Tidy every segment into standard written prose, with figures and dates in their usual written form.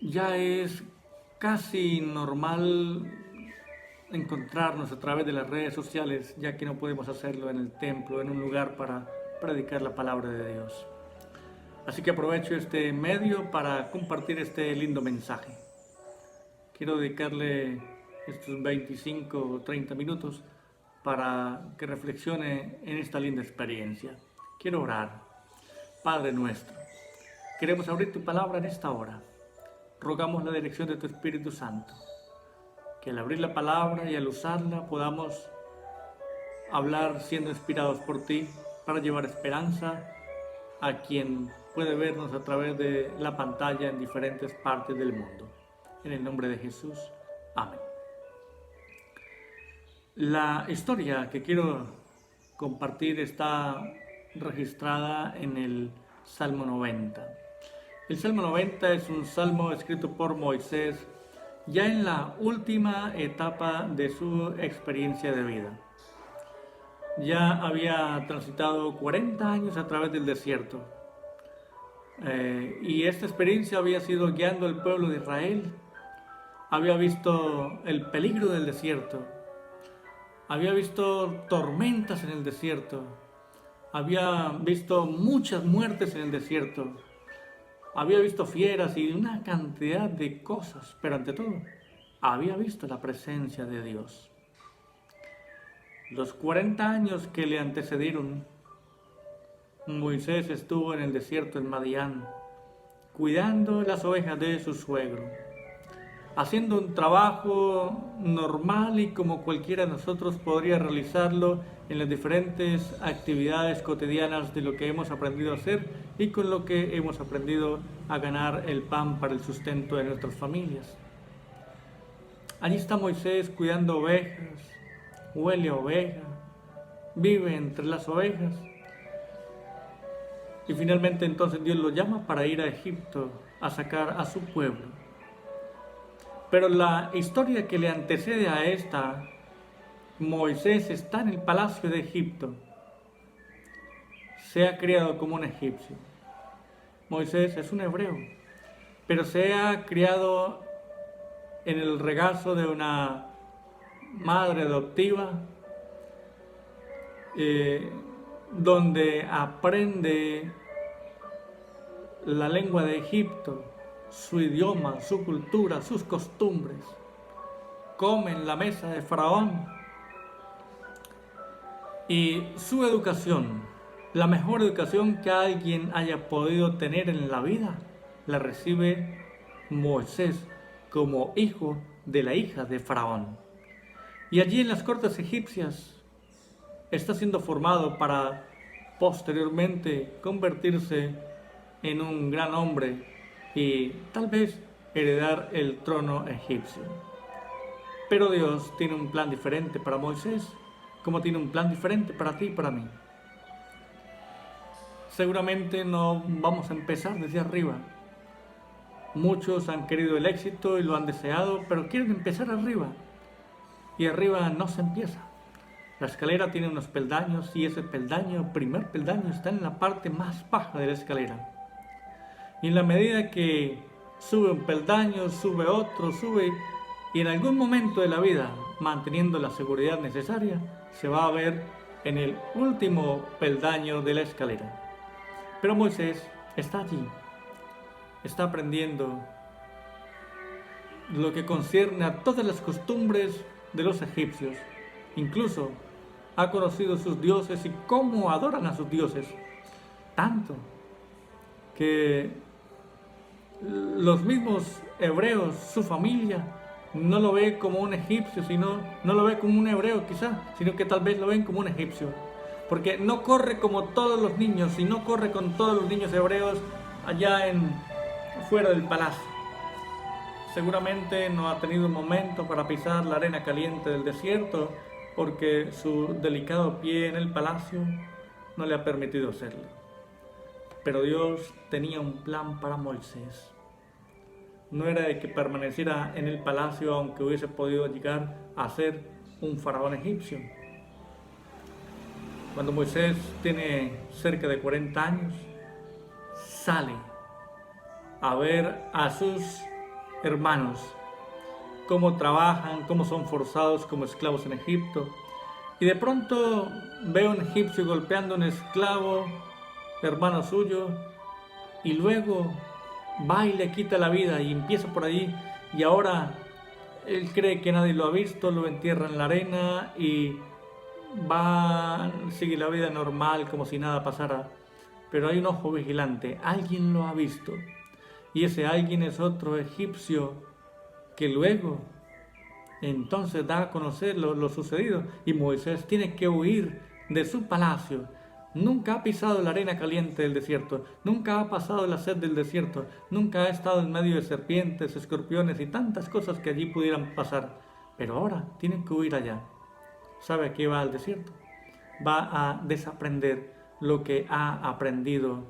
Ya es casi normal encontrarnos a través de las redes sociales, ya que no podemos hacerlo en el templo, en un lugar para predicar la palabra de Dios. Así que aprovecho este medio para compartir este lindo mensaje. Quiero dedicarle estos 25 o 30 minutos para que reflexione en esta linda experiencia. Quiero orar. Padre nuestro, queremos abrir tu palabra en esta hora. Rogamos la dirección de tu Espíritu Santo, que al abrir la palabra y al usarla podamos hablar siendo inspirados por ti para llevar esperanza a quien puede vernos a través de la pantalla en diferentes partes del mundo. En el nombre de Jesús, amén. La historia que quiero compartir está registrada en el Salmo 90. El Salmo 90 es un salmo escrito por Moisés ya en la última etapa de su experiencia de vida. Ya había transitado 40 años a través del desierto. Y esta experiencia había sido guiando al pueblo de Israel. Había visto el peligro del desierto. Había visto tormentas en el desierto. Había visto muchas muertes en el desierto. Había visto fieras y una cantidad de cosas, pero ante todo, había visto la presencia de Dios. Los 40 años que le antecedieron, Moisés estuvo en el desierto en Madián, cuidando las ovejas de su suegro, haciendo un trabajo normal y como cualquiera de nosotros podría realizarlo en las diferentes actividades cotidianas de lo que hemos aprendido a hacer y con lo que hemos aprendido a ganar el pan para el sustento de nuestras familias. Allí está Moisés cuidando ovejas, huele a oveja, vive entre las ovejas. Y finalmente entonces Dios lo llama para ir a Egipto a sacar a su pueblo. Pero la historia que le antecede a esta, Moisés está en el palacio de Egipto. Se ha criado como un egipcio. Moisés es un hebreo, pero se ha criado en el regazo de una madre adoptiva, donde aprende la lengua de Egipto, su idioma, su cultura, sus costumbres. Come en la mesa de Faraón. Y su educación, la mejor educación que alguien haya podido tener en la vida, la recibe Moisés como hijo de la hija de Faraón. Y allí en las cortes egipcias está siendo formado para posteriormente convertirse en un gran hombre y tal vez heredar el trono egipcio. Pero Dios tiene un plan diferente para Moisés, como tiene un plan diferente para ti y para mí. Seguramente no vamos a empezar desde arriba. Muchos han querido el éxito y lo han deseado, pero quieren empezar arriba. Y arriba no se empieza. La escalera tiene unos peldaños y ese peldaño, primer peldaño, está en la parte más baja de la escalera. Y en la medida que sube un peldaño, sube otro, sube, y en algún momento de la vida, manteniendo la seguridad necesaria, se va a ver en el último peldaño de la escalera. Pero Moisés está allí, está aprendiendo lo que concierne a todas las costumbres de los egipcios. Incluso ha conocido sus dioses y cómo adoran a sus dioses. Tanto que los mismos hebreos, su familia, no lo ve como un egipcio, no lo ve como un hebreo quizá, sino que tal vez lo ven como un egipcio. Porque no corre como todos los niños y no corre con todos los niños hebreos allá fuera del palacio. Seguramente no ha tenido un momento para pisar la arena caliente del desierto porque su delicado pie en el palacio no le ha permitido hacerlo. Pero Dios tenía un plan para Moisés. No era de que permaneciera en el palacio aunque hubiese podido llegar a ser un faraón egipcio. Cuando Moisés tiene cerca de 40 años, sale a ver a sus hermanos, cómo trabajan, cómo son forzados como esclavos en Egipto. Y de pronto ve a un egipcio golpeando a un esclavo, hermano suyo, y luego va y le quita la vida y empieza por ahí. Y ahora él cree que nadie lo ha visto, lo entierra en la arena y sigue la vida normal como si nada pasara. Pero hay un ojo vigilante, alguien lo ha visto. Y ese alguien es otro egipcio que luego entonces da a conocer lo sucedido, y Moisés tiene que huir de su palacio. Nunca ha pisado la arena caliente del desierto, nunca ha pasado la sed del desierto, nunca ha estado en medio de serpientes, escorpiones y tantas cosas que allí pudieran pasar. Pero ahora tiene que huir allá. ¿Sabe a qué va al desierto? Va a desaprender lo que ha aprendido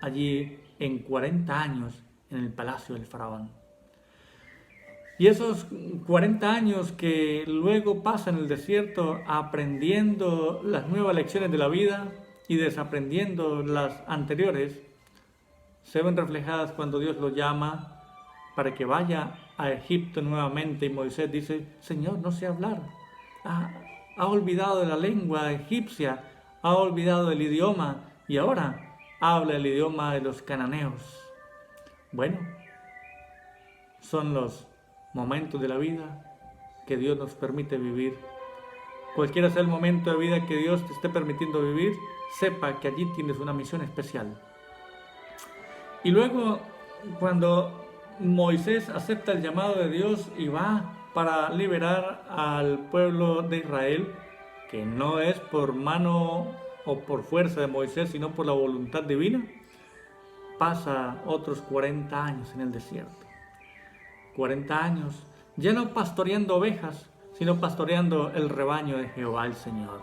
allí en 40 años en el palacio del faraón. Y esos 40 años que luego pasa en el desierto aprendiendo las nuevas lecciones de la vida y desaprendiendo las anteriores, se ven reflejadas cuando Dios lo llama para que vaya a Egipto nuevamente, y Moisés dice: Señor, no sé hablar. Ha olvidado la lengua egipcia, ha olvidado el idioma y ahora habla el idioma de los cananeos. Bueno, son los momentos de la vida que Dios nos permite vivir. Cualquiera sea el momento de vida que Dios te esté permitiendo vivir, sepa que allí tienes una misión especial. Y luego, cuando Moisés acepta el llamado de Dios y va para liberar al pueblo de Israel, que no es por mano o por fuerza de Moisés, sino por la voluntad divina, pasa otros 40 años en el desierto. 40 años, ya no pastoreando ovejas, sino pastoreando el rebaño de Jehová el Señor.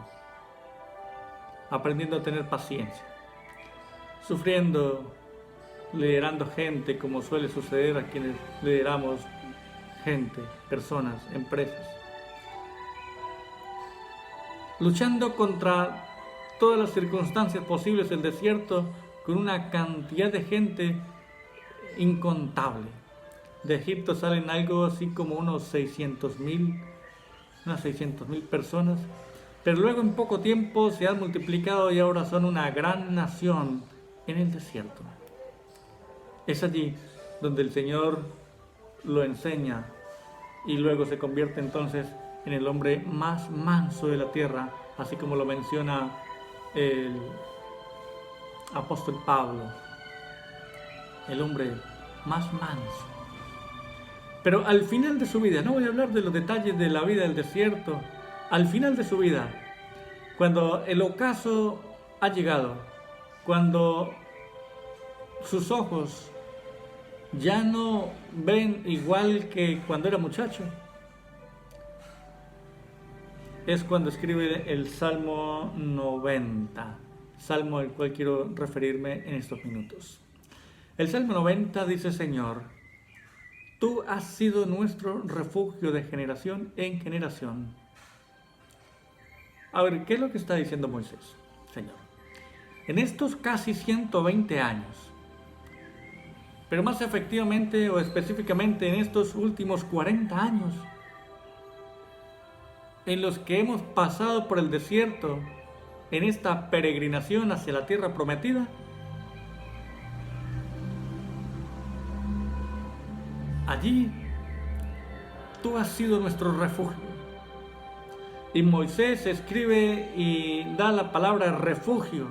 Aprendiendo a tener paciencia, sufriendo, liderando gente, como suele suceder a quienes lideramos gente, personas, empresas. Luchando contra todas las circunstancias posibles del desierto con una cantidad de gente incontable. De Egipto salen algo así como unas 600.000 personas, pero luego en poco tiempo se han multiplicado y ahora son una gran nación en el desierto. Es allí donde el Señor lo enseña y luego se convierte entonces en el hombre más manso de la tierra, así como lo menciona el apóstol Pablo, el hombre más manso. Pero al final de su vida, no voy a hablar de los detalles de la vida del desierto, al final de su vida, cuando el ocaso ha llegado, cuando sus ojos ya no ven igual que cuando era muchacho, es cuando escribe el Salmo 90, salmo al cual quiero referirme en estos minutos. El Salmo 90 dice: Señor, tú has sido nuestro refugio de generación en generación. A ver, ¿qué es lo que está diciendo Moisés? Señor, en estos casi 120 años, pero más efectivamente o específicamente en estos últimos 40 años, en los que hemos pasado por el desierto, en esta peregrinación hacia la tierra prometida, allí tú has sido nuestro refugio. Y Moisés escribe y da la palabra refugio,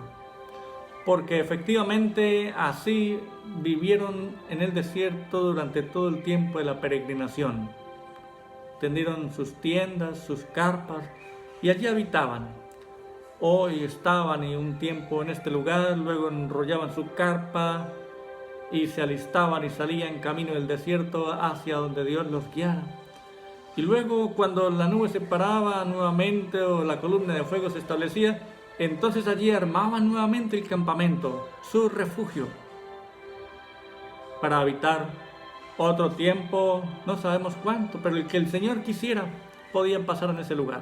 porque efectivamente así vivieron en el desierto durante todo el tiempo de la peregrinación. Tendieron sus tiendas, sus carpas, y allí habitaban. Hoy estaban y un tiempo en este lugar, luego enrollaban su carpa y se alistaban y salían camino del desierto hacia donde Dios los guiara. Y luego, cuando la nube se paraba nuevamente o la columna de fuego se establecía, entonces allí armaban nuevamente el campamento, su refugio, para habitar otro tiempo, no sabemos cuánto, pero el que el Señor quisiera, podían pasar en ese lugar.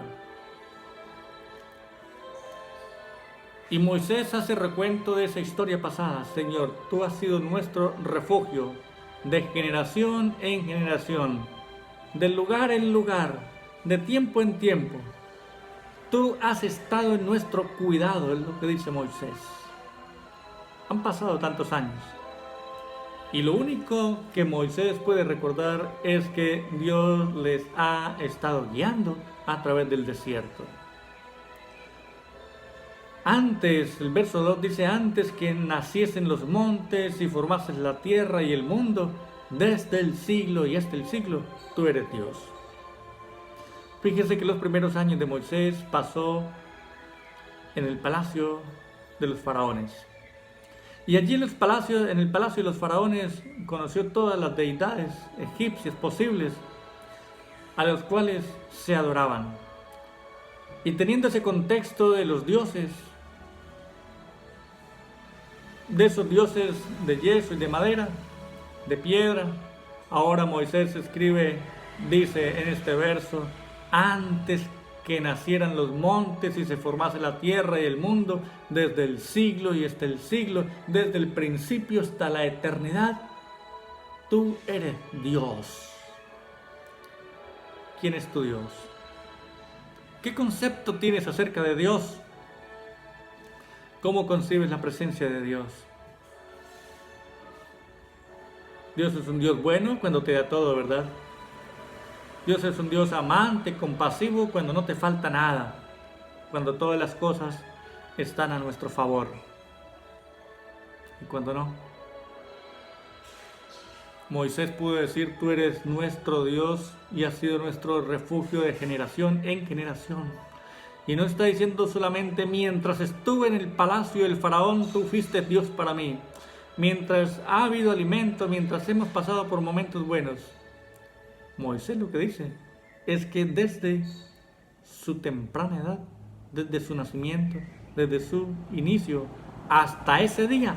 Y Moisés hace recuento de esa historia pasada. Señor, tú has sido nuestro refugio, de generación en generación, de lugar en lugar, de tiempo en tiempo. Tú has estado en nuestro cuidado, es lo que dice Moisés. Han pasado tantos años. Y lo único que Moisés puede recordar es que Dios les ha estado guiando a través del desierto. Antes, el verso 2 dice, antes que naciesen los montes y formases la tierra y el mundo, desde el siglo y hasta el siglo, tú eres Dios. Fíjese que los primeros años de Moisés pasó en el palacio de los faraones. Y allí en el palacio de los faraones conoció todas las deidades egipcias posibles a los cuales se adoraban. Y teniendo ese contexto de los dioses, de esos dioses de yeso y de madera, de piedra, ahora Moisés escribe, dice en este verso, antes que nacieran los montes y se formase la tierra y el mundo, desde el siglo y hasta el siglo, desde el principio hasta la eternidad, tú eres Dios. ¿Quién es tu Dios? ¿Qué concepto tienes acerca de Dios? ¿Cómo concibes la presencia de Dios? Dios es un Dios bueno cuando te da todo, ¿verdad? Dios es un Dios amante, compasivo, cuando no te falta nada, cuando todas las cosas están a nuestro favor. Y cuando no. Moisés pudo decir, tú eres nuestro Dios y has sido nuestro refugio de generación en generación. Y no está diciendo solamente, mientras estuve en el palacio del faraón, tú fuiste Dios para mí. Mientras ha habido alimento, mientras hemos pasado por momentos buenos. Moisés lo que dice es que desde su temprana edad, desde su nacimiento, desde su inicio, hasta ese día,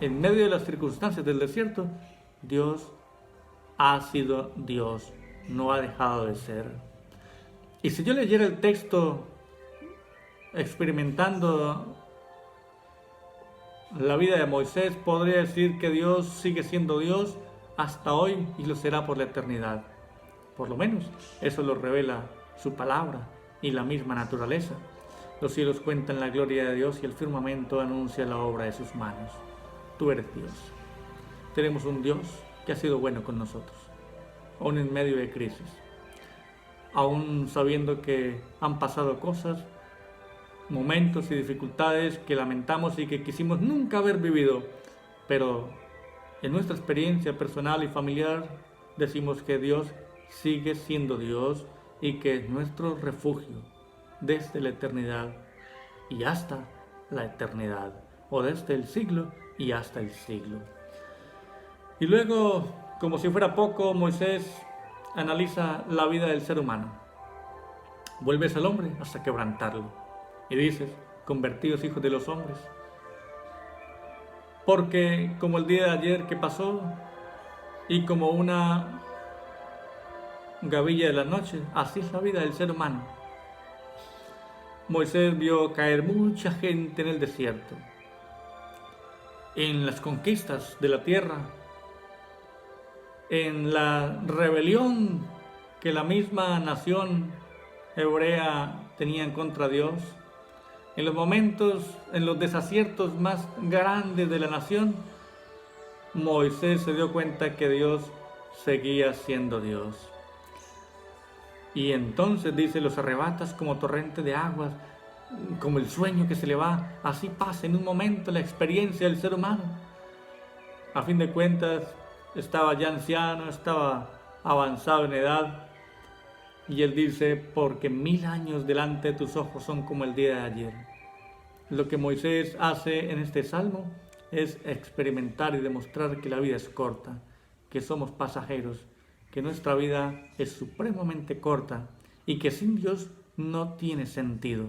en medio de las circunstancias del desierto, Dios ha sido Dios, no ha dejado de ser. Y si yo leyera el texto experimentando la vida de Moisés, podría decir que Dios sigue siendo Dios hasta hoy y lo será por la eternidad. Por lo menos eso lo revela su palabra y la misma naturaleza. Los cielos cuentan la gloria de Dios y el firmamento anuncia la obra de sus manos. Tú eres Dios. Tenemos un Dios que ha sido bueno con nosotros, aún en medio de crisis, aún sabiendo que han pasado cosas, momentos y dificultades que lamentamos y que quisimos nunca haber vivido, pero en nuestra experiencia personal y familiar decimos que Dios sigue siendo Dios y que es nuestro refugio desde la eternidad y hasta la eternidad, o desde el siglo y hasta el siglo. Y luego, como si fuera poco, Moisés analiza la vida del ser humano. Vuelves al hombre hasta quebrantarlo. Y dices, convertidos hijos de los hombres. Porque como el día de ayer que pasó, y como una gavilla de la noche, así es la vida del ser humano. Moisés vio caer mucha gente en el desierto, en las conquistas de la tierra, en la rebelión que la misma nación hebrea tenía en contra de Dios, en los momentos, en los desaciertos más grandes de la nación, Moisés se dio cuenta que Dios seguía siendo Dios. Y entonces dice, los arrebatas como torrente de aguas, como el sueño que se le va, así pasa en un momento la experiencia del ser humano. A fin de cuentas, estaba ya anciano, estaba avanzado en edad, y él dice, porque 1000 años delante de tus ojos son como el día de ayer. Lo que Moisés hace en este salmo es experimentar y demostrar que la vida es corta, que somos pasajeros, que nuestra vida es supremamente corta y que sin Dios no tiene sentido.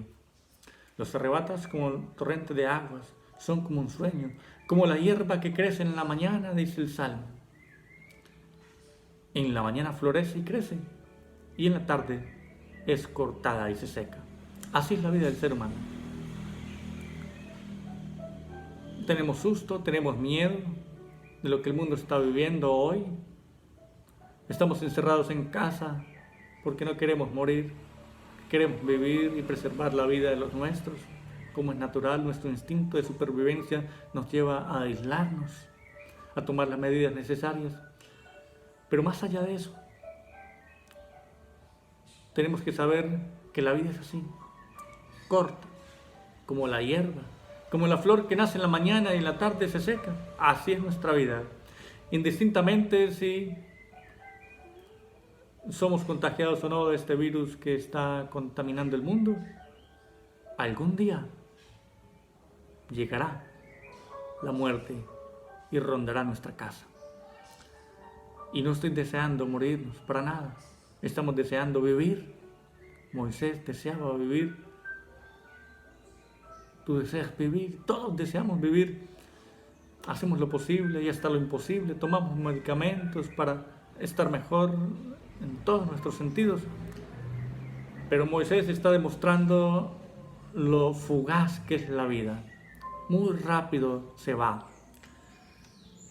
Los arrebatas como el torrente de aguas, son como un sueño, como la hierba que crece en la mañana, dice el salmo. En la mañana florece y crece, y en la tarde es cortada y se seca. Así es la vida del ser humano. Tenemos susto, tenemos miedo, de lo que el mundo está viviendo hoy. Estamos encerrados en casa porque no queremos morir, queremos vivir y preservar la vida de los nuestros. Como es natural, nuestro instinto de supervivencia nos lleva a aislarnos, a tomar las medidas necesarias. Pero más allá de eso, tenemos que saber que la vida es así, corta, como la hierba, como la flor que nace en la mañana y en la tarde se seca. Así es nuestra vida. Indistintamente si somos contagiados o no de este virus que está contaminando el mundo, algún día llegará la muerte y rondará nuestra casa. Y no estoy deseando morirnos para nada. Estamos deseando vivir. Moisés deseaba vivir. Tú deseas vivir. Todos deseamos vivir. Hacemos lo posible y hasta lo imposible. Tomamos medicamentos para estar mejor en todos nuestros sentidos. Pero Moisés está demostrando lo fugaz que es la vida. Muy rápido se va.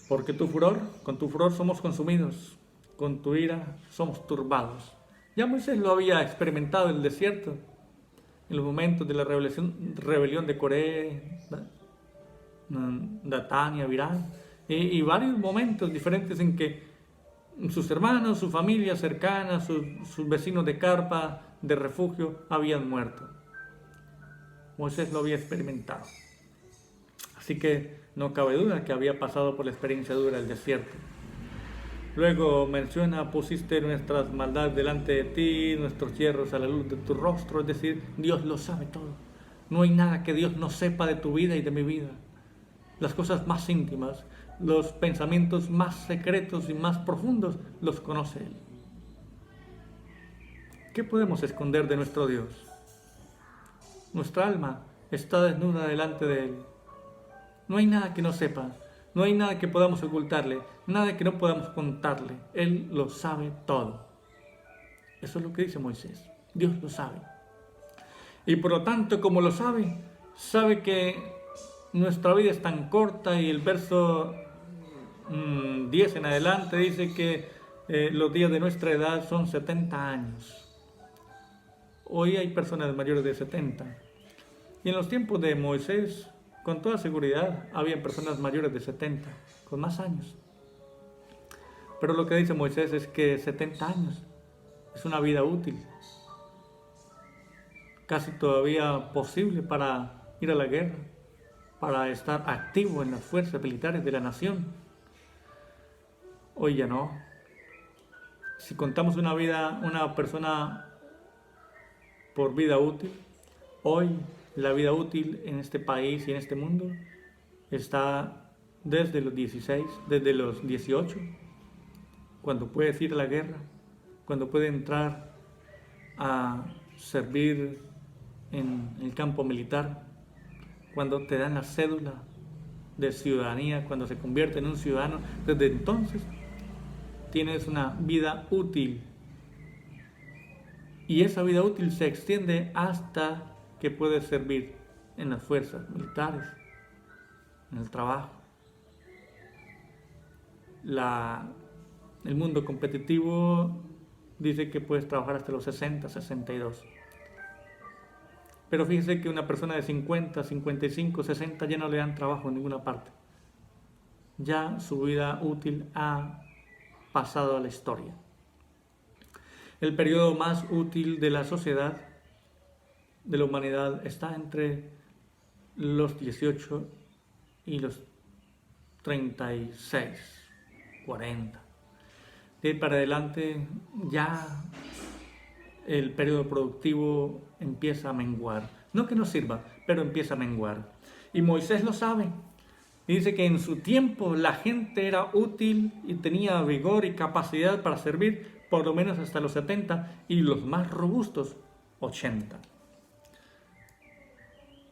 Porque con tu furor somos consumidos, con tu ira somos turbados. Ya Moisés lo había experimentado en el desierto, en los momentos de la rebelión de Coré, Datán y Abiram, y varios momentos diferentes en que sus hermanos, su familia cercana, sus vecinos de carpa, de refugio, habían muerto. Moisés lo había experimentado. Así que no cabe duda que había pasado por la experiencia dura del desierto. Luego menciona, pusiste nuestras maldades delante de ti, nuestros hierros a la luz de tu rostro. Es decir, Dios lo sabe todo. No hay nada que Dios no sepa de tu vida y de mi vida. Las cosas más íntimas, los pensamientos más secretos y más profundos, los conoce Él. ¿Qué podemos esconder de nuestro Dios? Nuestra alma está desnuda delante de Él. No hay nada que no sepa, no hay nada que podamos ocultarle, nada que no podamos contarle. Él lo sabe todo. Eso es lo que dice Moisés. Dios lo sabe. Y por lo tanto, como lo sabe, sabe que nuestra vida es tan corta, y el verso 10 en adelante dice que los días de nuestra edad son 70 años. Hoy hay personas mayores de 70. Y en los tiempos de Moisés, con toda seguridad, había personas mayores de 70, con más años. Pero lo que dice Moisés es que 70 años es una vida útil, casi todavía posible para ir a la guerra, para estar activo en las fuerzas militares de la nación. Hoy ya no. Si contamos una persona por vida útil, hoy la vida útil en este país y en este mundo está desde los 16, desde los 18, cuando puedes ir a la guerra, cuando puedes entrar a servir en el campo militar, cuando te dan la cédula de ciudadanía, cuando se convierte en un ciudadano. Desde entonces tienes una vida útil, y esa vida útil se extiende hasta que puedes servir en las fuerzas militares, en el trabajo. El mundo competitivo dice que puedes trabajar hasta los 60, 62. Pero fíjese que una persona de 50, 55, 60 ya no le dan trabajo en ninguna parte. Ya su vida útil ha pasado a la historia. El periodo más útil de la sociedad, de la humanidad, está entre los 18 y los 36, 40. De ahí para adelante ya el periodo productivo empieza a menguar. No que no sirva, pero empieza a menguar. Y Moisés lo sabe. Y dice que en su tiempo la gente era útil y tenía vigor y capacidad para servir por lo menos hasta los 70, y los más robustos 80.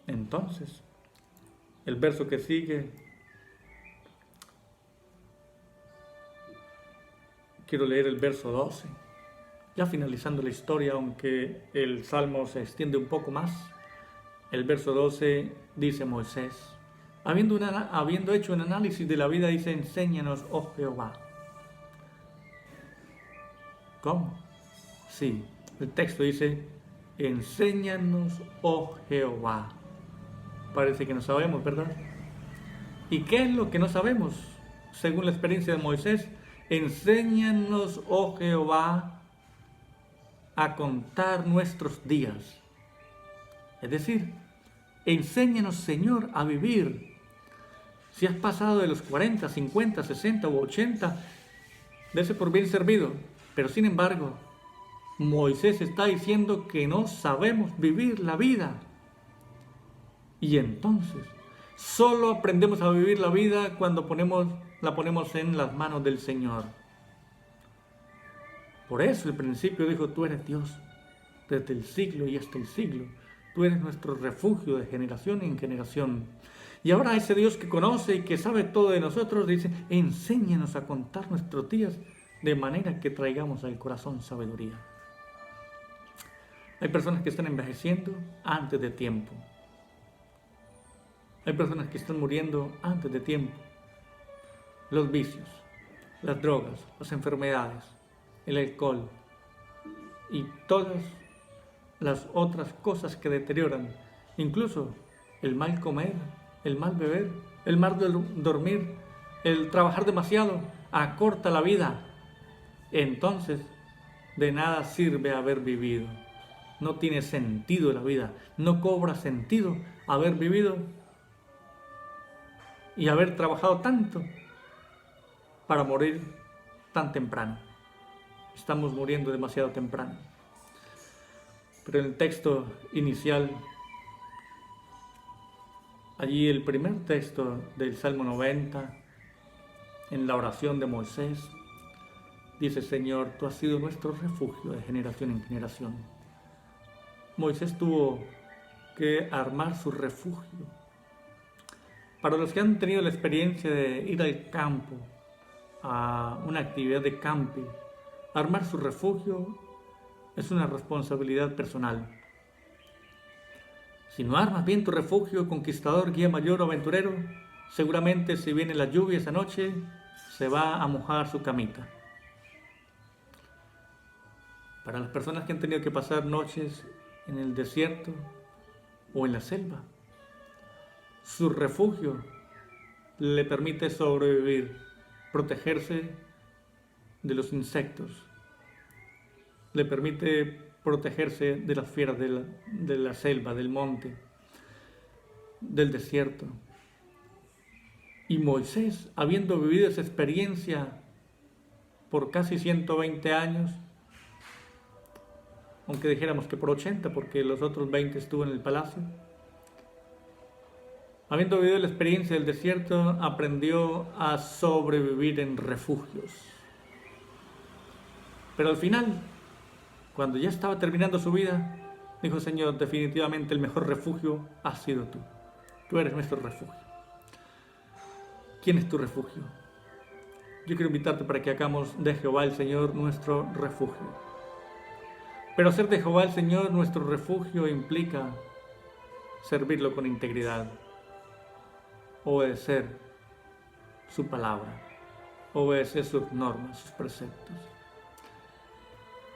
Entonces, el verso que sigue, quiero leer el verso 12, ya finalizando la historia, aunque el Salmo se extiende un poco más. El verso 12 dice Moisés: habiendo hecho un análisis de la vida, dice, enséñanos, oh Jehová. ¿Cómo? Sí, el texto dice, enséñanos, oh Jehová. Parece que no sabemos, ¿verdad? ¿Y qué es lo que no sabemos? Según la experiencia de Moisés, enséñanos, oh Jehová, a contar nuestros días. Es decir, enséñanos, Señor, a vivir. Si has pasado de los 40, 50, 60 u 80, dése por bien servido. Pero sin embargo, Moisés está diciendo que no sabemos vivir la vida. Y entonces, solo aprendemos a vivir la vida cuando la ponemos en las manos del Señor. Por eso el principio dijo, tú eres Dios, desde el siglo y hasta el siglo. Tú eres nuestro refugio de generación en generación. Y ahora ese Dios que conoce y que sabe todo de nosotros dice, enséñanos a contar nuestros días de manera que traigamos al corazón sabiduría. Hay personas que están envejeciendo antes de tiempo. Hay personas que están muriendo antes de tiempo. Los vicios, las drogas, las enfermedades, el alcohol y todas las otras cosas que deterioran, incluso el mal comer, el mal beber, el mal dormir, el trabajar demasiado, acorta la vida. Entonces, de nada sirve haber vivido. No tiene sentido la vida, no cobra sentido haber vivido y haber trabajado tanto para morir tan temprano. Estamos muriendo demasiado temprano. Pero en el texto inicial, allí el primer texto del Salmo 90, en la oración de Moisés, dice, Señor, tú has sido nuestro refugio de generación en generación. Moisés tuvo que armar su refugio. Para los que han tenido la experiencia de ir al campo, a una actividad de camping, armar su refugio es una responsabilidad personal. Si no armas bien tu refugio, conquistador, guía mayor o aventurero, seguramente si viene la lluvia esa noche, se va a mojar su camita. Para las personas que han tenido que pasar noches en el desierto o en la selva, su refugio le permite sobrevivir, protegerse de los insectos, le permite protegerse de las fieras de la selva, del monte, del desierto. Y Moisés, habiendo vivido esa experiencia por casi 120 años, aunque dijéramos que por 80, porque los otros 20 estuvo en el palacio, habiendo vivido la experiencia del desierto, aprendió a sobrevivir en refugios. Pero al final, cuando ya estaba terminando su vida, dijo, Señor, definitivamente el mejor refugio has sido tú. Tú eres nuestro refugio. ¿Quién es tu refugio? Yo quiero invitarte para que hagamos de Jehová el Señor nuestro refugio. Pero hacer de Jehová el Señor nuestro refugio implica servirlo con integridad, obedecer su palabra, obedecer sus normas, sus preceptos.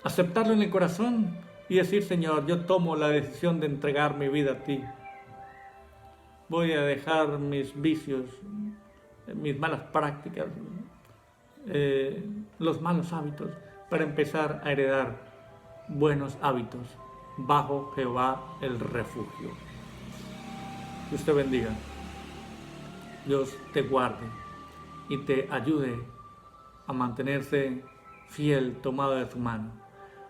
Aceptarlo en el corazón y decir, Señor, yo tomo la decisión de entregar mi vida a ti. Voy a dejar mis vicios, mis malas prácticas, los malos hábitos, para empezar a heredar buenos hábitos bajo Jehová el refugio. Dios te bendiga, Dios te guarde y te ayude a mantenerse fiel, tomado de tu mano,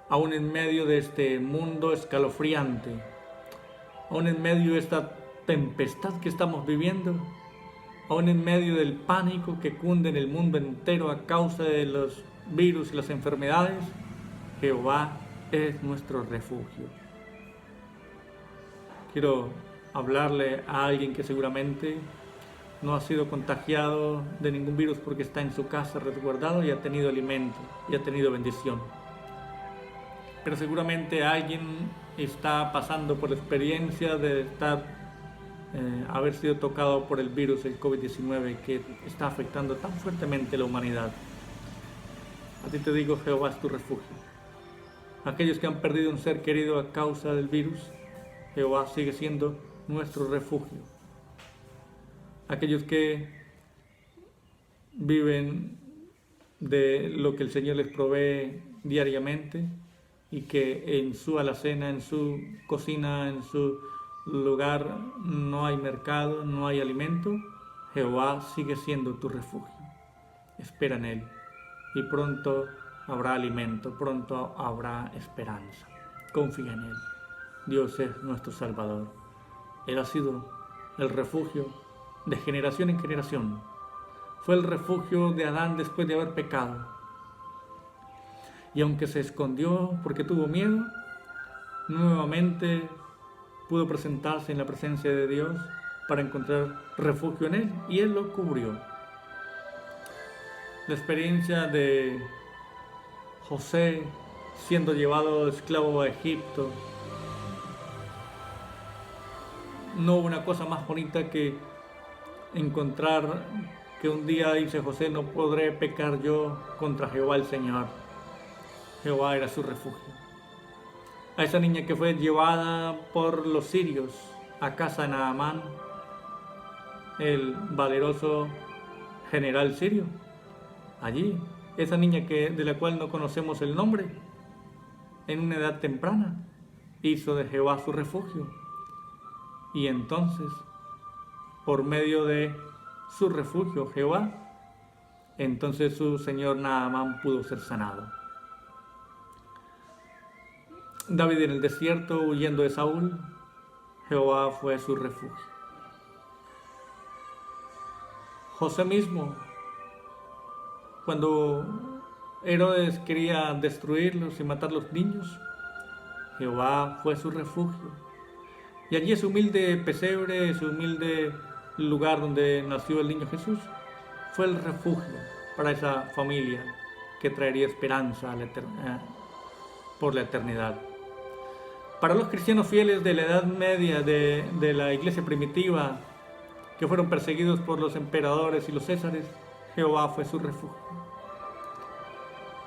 aún en medio de este mundo escalofriante, aún en medio de esta tempestad que estamos viviendo, aún en medio del pánico que cunde en el mundo entero a causa de los virus y las enfermedades. Jehová es nuestro refugio. Quiero hablarle a alguien que seguramente no ha sido contagiado de ningún virus porque está en su casa resguardado y ha tenido alimento y ha tenido bendición. Pero seguramente alguien está pasando por la experiencia de estar haber sido tocado por el virus, el COVID-19, que está afectando tan fuertemente a la humanidad. A ti te digo, Jehová es tu refugio. Aquellos que han perdido un ser querido a causa del virus, Jehová sigue siendo nuestro refugio. Aquellos que viven de lo que el Señor les provee diariamente y que en su alacena, en su cocina, en su lugar no hay mercado, no hay alimento, Jehová sigue siendo tu refugio. Espera en Él y pronto habrá alimento, pronto habrá esperanza. Confía en Él. Dios es nuestro Salvador. Él ha sido el refugio de generación en generación. Fue el refugio de Adán después de haber pecado. Y aunque se escondió porque tuvo miedo, nuevamente pudo presentarse en la presencia de Dios para encontrar refugio en Él, y Él lo cubrió. La experiencia de José siendo llevado esclavo a Egipto, no hubo una cosa más bonita que encontrar que un día dice José: no podré pecar yo contra Jehová el Señor. Jehová era su refugio. A esa niña que fue llevada por los sirios a casa de Naamán, el valeroso general sirio, allí, esa niña de la cual no conocemos el nombre, en una edad temprana, hizo de Jehová su refugio. Y entonces, por medio de su refugio, Jehová, entonces su señor Naamán pudo ser sanado. David en el desierto, huyendo de Saúl, Jehová fue su refugio. José mismo, cuando Herodes quería destruirlos y matar los niños, Jehová fue su refugio. Y allí ese humilde pesebre, ese humilde lugar donde nació el niño Jesús, fue el refugio para esa familia que traería esperanza por la eternidad. Para los cristianos fieles de la Edad Media, de la iglesia primitiva, que fueron perseguidos por los emperadores y los césares, Jehová fue su refugio.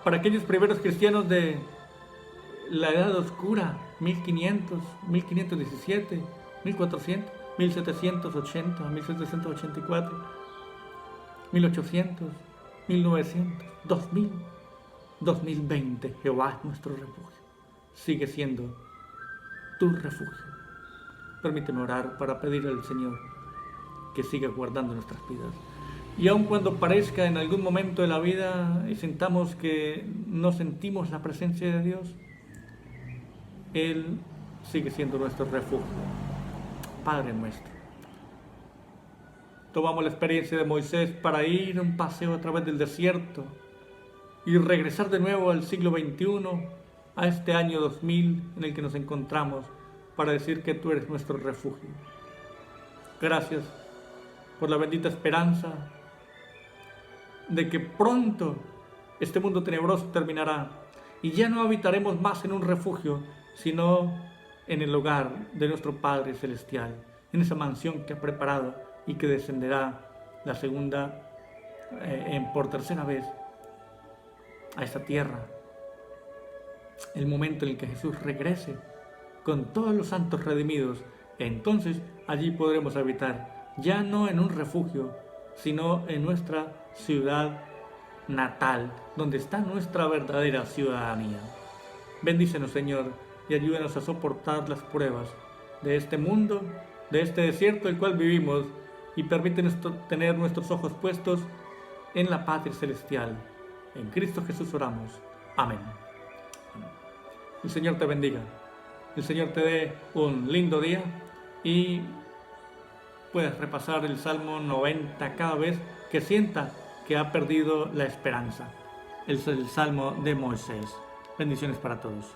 Para aquellos primeros cristianos de la Edad Oscura, 1500, 1517, 1400, 1780, 1784, 1800, 1900, 2000, 2020, Jehová es nuestro refugio. Sigue siendo tu refugio. Permíteme orar para pedir al Señor que siga guardando nuestras vidas. Y aun cuando parezca en algún momento de la vida y sintamos que no sentimos la presencia de Dios, Él sigue siendo nuestro refugio. Padre nuestro. Tomamos la experiencia de Moisés para ir a un paseo a través del desierto y regresar de nuevo al siglo XXI, a este año 2000 en el que nos encontramos, para decir que tú eres nuestro refugio. Gracias por la bendita esperanza de que pronto este mundo tenebroso terminará y ya no habitaremos más en un refugio, sino en el hogar de nuestro Padre Celestial, en esa mansión que ha preparado y que descenderá por tercera vez a esta tierra. El momento en el que Jesús regrese con todos los santos redimidos, entonces allí podremos habitar, ya no en un refugio, sino en nuestra ciudad natal, donde está nuestra verdadera ciudadanía. Bendícenos, Señor, y ayúdanos a soportar las pruebas de este mundo, de este desierto el cual vivimos, y permítenos tener nuestros ojos puestos en la patria celestial. En Cristo Jesús oramos. Amén. El Señor te bendiga. El Señor te dé un lindo día y puedes repasar el Salmo 90 cada vez que sienta que ha perdido la esperanza. Es el Salmo de Moisés. Bendiciones para todos.